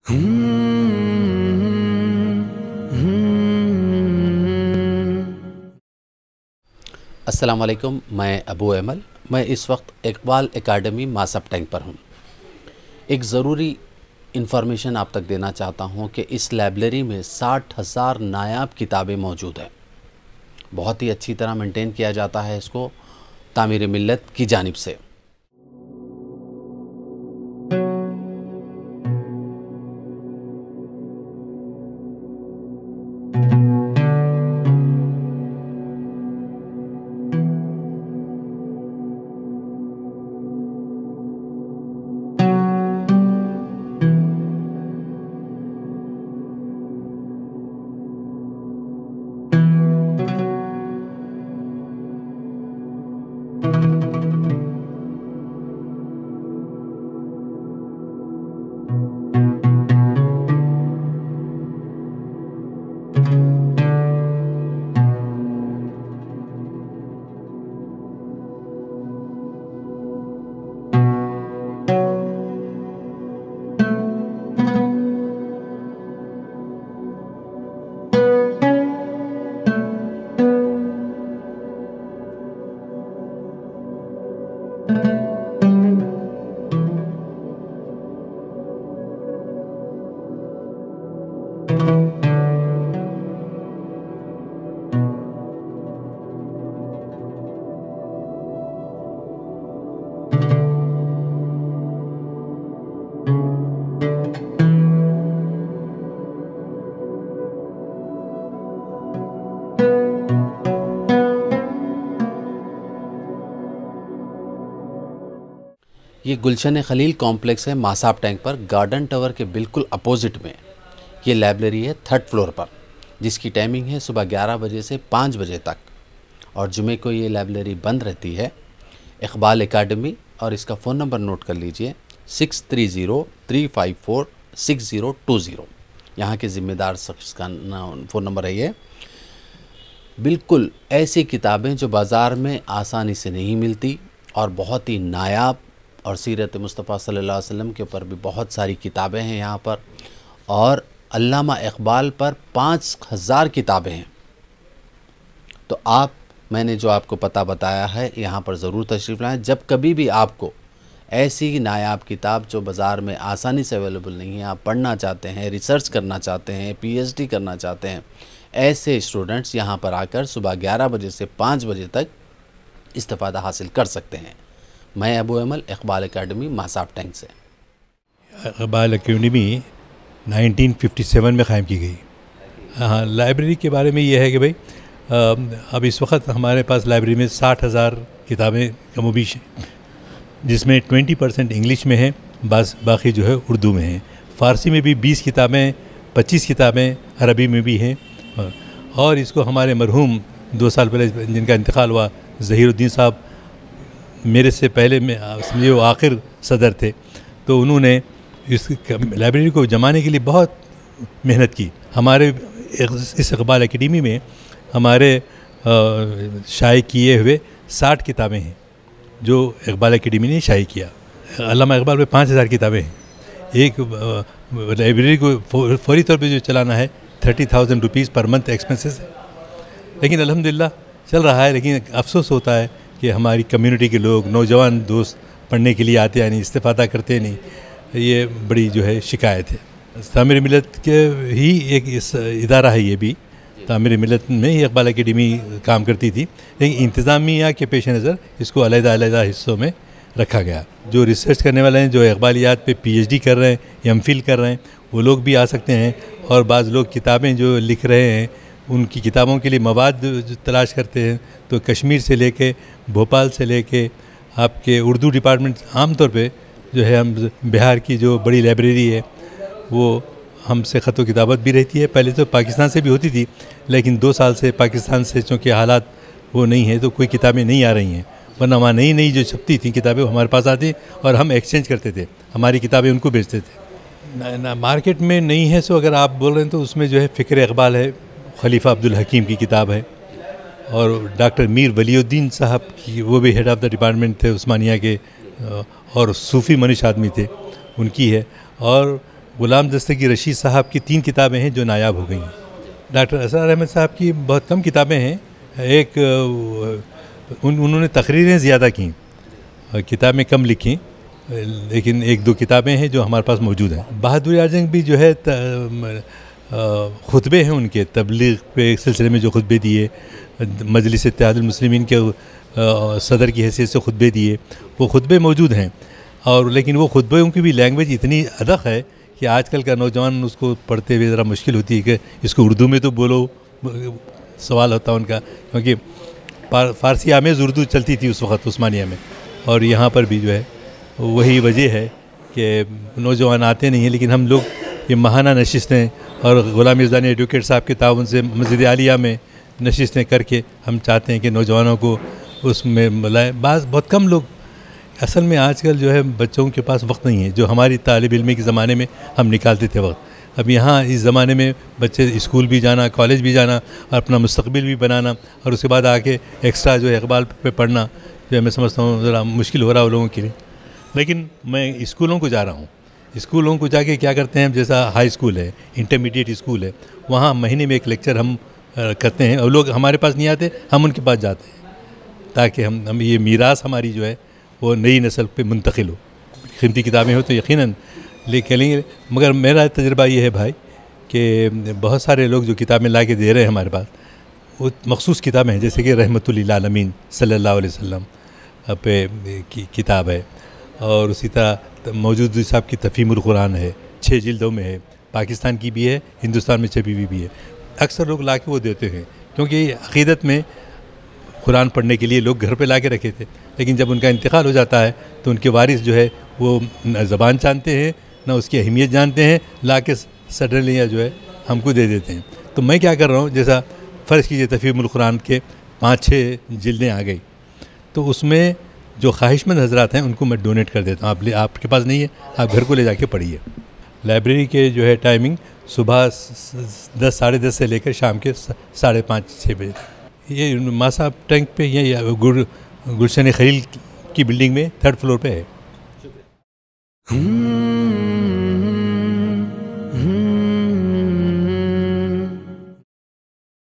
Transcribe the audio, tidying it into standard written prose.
अस्सलाम वालेकुम, मैं अबू अमल। मैं इस वक्त इकबाल एकेडमी मासब टैंक पर हूँ। एक ज़रूरी इन्फॉर्मेशन आप तक देना चाहता हूँ कि इस लाइब्रेरी में 60,000 नायाब किताबें मौजूद हैं। बहुत ही अच्छी तरह मेंटेन किया जाता है इसको तामीर मिल्लत की जानिब से। ये गुलशन खलील कॉम्प्लेक्स है मासाब टैंक पर, गार्डन टावर के बिल्कुल अपोजिट में ये लाइब्रेरी है 3rd फ्लोर पर, जिसकी टाइमिंग है सुबह 11 बजे से 5 बजे तक और जुमे को ये लाइब्रेरी बंद रहती है। इकबाल एकेडमी, और इसका फ़ोन नंबर नोट कर लीजिए 6303546020। यहाँ के ज़िम्मेदार शख्स का फ़ोन नंबर है ये। बिल्कुल ऐसी किताबें जो बाज़ार में आसानी से नहीं मिलती और बहुत ही नायाब, और सीरत मुस्तफ़ा सल्लल्लाहु अलैहि वसल्लम के ऊपर भी बहुत सारी किताबें हैं यहाँ पर, और अल्लामा इकबाल पर 5,000 किताबें हैं। तो मैंने जो आपको पता बताया है यहाँ पर ज़रूर तशरीफ़ लाएँ। जब कभी भी आपको ऐसी नायाब किताब जो बाज़ार में आसानी से अवेलेबल नहीं है, आप पढ़ना चाहते हैं, रिसर्च करना चाहते हैं, PhD करना चाहते हैं, ऐसे स्टूडेंट्स यहाँ पर आकर सुबह 11 बजे से 5 बजे तक इस्तिफ़ादा हासिल कर सकते हैं। मैं अबू अमल, इकबाल एकेडमी मासाब टैंक से। इकबाल एकेडमी 1957 में क़ायम की गई। हाँ, लाइब्रेरी के बारे में ये है कि भाई अब इस वक्त हमारे पास लाइब्रेरी में 60,000 किताबें कमोबीश हैं, जिसमें 20% इंग्लिश में है, बाकी जो है उर्दू में है। फ़ारसी में भी 20 किताबें, 25 किताबें अरबी में भी हैं। और इसको हमारे मरहूम 2 साल पहले जिनका इंतकाल हुआ, ज़हीरुद्दीन साहब, मेरे से पहले में समझे वो आखिर सदर थे, तो उन्होंने इस लाइब्रेरी को जमाने के लिए बहुत मेहनत की। हमारे इस इकबाल एकेडमी में हमारे शाये किए हुए 60 किताबें हैं जो इकबाल एकेडमी ने शाये किया। अल्लामा इकबाल पे 5,000 किताबें हैं। एक लाइब्रेरी को फौरी तौर पे जो चलाना है 30,000 रुपीज़ पर मंथ एक्सपेंसेस है, लेकिन अल्हम्दुलिल्लाह चल रहा है। लेकिन अफसोस होता है कि हमारी कम्युनिटी के लोग, नौजवान दोस्त पढ़ने के लिए आते हैं नहीं, इस्तेफ़ादा करते नहीं। ये बड़ी जो है शिकायत है। तामीर मिल्लत के ही एक इदारा है, ये भी तामीर मिल्लत में ही इकबाल एकेडमी काम करती थी, लेकिन इंतज़ामिया के पेश नज़र इसको अलग-अलग हिस्सों में रखा गया। जो रिसर्च करने वाले हैं, जो इकबालियात पे PhD कर रहे हैं, MPhil कर रहे हैं, वो लोग भी आ सकते हैं। और बाज़ लोग किताबें जो लिख रहे हैं, उनकी किताबों के लिए मवाद जो तलाश करते हैं, तो कश्मीर से लेके, भोपाल से लेके आपके उर्दू डिपार्टमेंट, आम तौर पे जो है हम बिहार की जो बड़ी लाइब्रेरी है वो हमसे ख़त व किताबत भी रहती है। पहले तो पाकिस्तान से भी होती थी, लेकिन 2 साल से पाकिस्तान से चूँकि हालात वो नहीं है तो कोई किताबें नहीं आ रही हैं, वरना वहाँ नई नई जो छपती थी किताबें हमारे पास आती और हम एक्सचेंज करते थे, हमारी किताबें उनको बेचते थे। ना मार्केट में नहीं है, सो अगर आप बोल रहे हैं तो उसमें जो है फ़िक्र इकबाल है, खलीफा अब्दुल हकीम की किताब है, और डॉक्टर मीर वलीउद्दीन साहब की, वो भी हेड ऑफ़ द डिपार्टमेंट थे उस्मानिया के और सूफ़ी मनीष आदमी थे, उनकी है। और ग़ुलाम दस्तगीर रशीद साहब की 3 किताबें हैं जो नायाब हो गई हैं। डॉक्टर असरार अहमद साहब की बहुत कम किताबें हैं। एक उन्होंने तकरीरें ज़्यादा की, किताबें कम लिखी, लेकिन 1-2 किताबें हैं जो हमारे पास मौजूद हैं। बहादुर आजम भी जो है खुतबे हैं उनके, तबलीग पे सिलसिले में जो खुतबे दिए, मजलिस इत्तेहादुल मुस्लिमीन के सदर की हैसियत से खुतबे दिए, वो खुतबे मौजूद हैं। और लेकिन वो खुतबों की भी लैंग्वेज इतनी अदक है कि आजकल का नौजवान उसको पढ़ते हुए ज़रा मुश्किल होती है कि इसको उर्दू में तो बोलो, सवाल होता है उनका, क्योंकि फ़ारसी आमेज़ उर्दू चलती थी उस वक़्त उस्मानिया में। और यहाँ पर भी जो है वही वजह है कि नौजवान आते नहीं हैं। लेकिन हम लोग ये माहाना नशिस्तें और ग़ुलाम मिर्ज़ानी एडवोकेट साहब के ताउन से मस्जिद आलिया में नशिस्तें करके हम चाहते हैं कि नौजवानों को उसमें मिलाएं। बहुत कम लोग, असल में आजकल जो है बच्चों के पास वक्त नहीं है जो हमारी तालिब इल्मी के ज़माने में हम निकालते थे वक्त। अब यहाँ इस ज़माने में बच्चे स्कूल भी जाना, कॉलेज भी जाना और अपना मुस्तक़बिल भी बनाना, और उसके बाद आके एक्स्ट्रा जो है इक़बाल पे पढ़ना, जो मैं समझता हूँ ज़रा मुश्किल हो रहा है लोगों के लिए। लेकिन मैं स्कूलों को जा रहा हूँ, स्कूलों को जाके क्या करते हैं, जैसा हाई स्कूल है, इंटरमीडिएट स्कूल है, वहाँ महीने में एक लेक्चर हम करते हैं। और लोग हमारे पास नहीं आते, हम उनके पास जाते हैं ताकि हम ये मीरास हमारी जो है वो नई नस्ल पे मुंतकिल हो। कीमती किताबें हो तो यकीनन लेके लेंगे, मगर मेरा तजुर्बा ये है भाई कि बहुत सारे लोग जो किताबें ला के दे रहे हैं हमारे पास, वो मखसूस किताबें हैं, जैसे कि रहमतुल लिल आलमीन सल्लल्लाहु अलैहि वसल्लम पे किताब है, और उसी तरह मौजूद साहब की तफ़हीमुल कुरान है, 6 जिल्दों में है, पाकिस्तान की भी है, हिंदुस्तान में छपी हुई भी है। अक्सर लोग ला के वो देते हैं, क्योंकि अक़ीदत में कुरान पढ़ने के लिए लोग घर पे ला के रखे थे, लेकिन जब उनका इंतकाल हो जाता है तो उनके वारिस जो है वो न ज़बान जानते हैं न उसकी अहमियत जानते हैं, ला के सडनली जो है हमको दे देते हैं। तो मैं क्या कर रहा हूँ, जैसा फ़र्ज़ कीजिए तफ़हीमुल कुरान के 5-6 जिल्दें आ गई, तो उसमें जो ख्वाहिशमंद हज़रात हैं उनको मैं डोनेट कर देता हूँ। आपके पास नहीं है, आप घर को ले जाके पढ़िए। लाइब्रेरी के जो है टाइमिंग सुबह 10 साढ़े 10 से लेकर शाम के 5:30-6 बजे तक। ये मासा टैंक पे, ये गुलशन खलील की बिल्डिंग में 3rd फ्लोर पे है।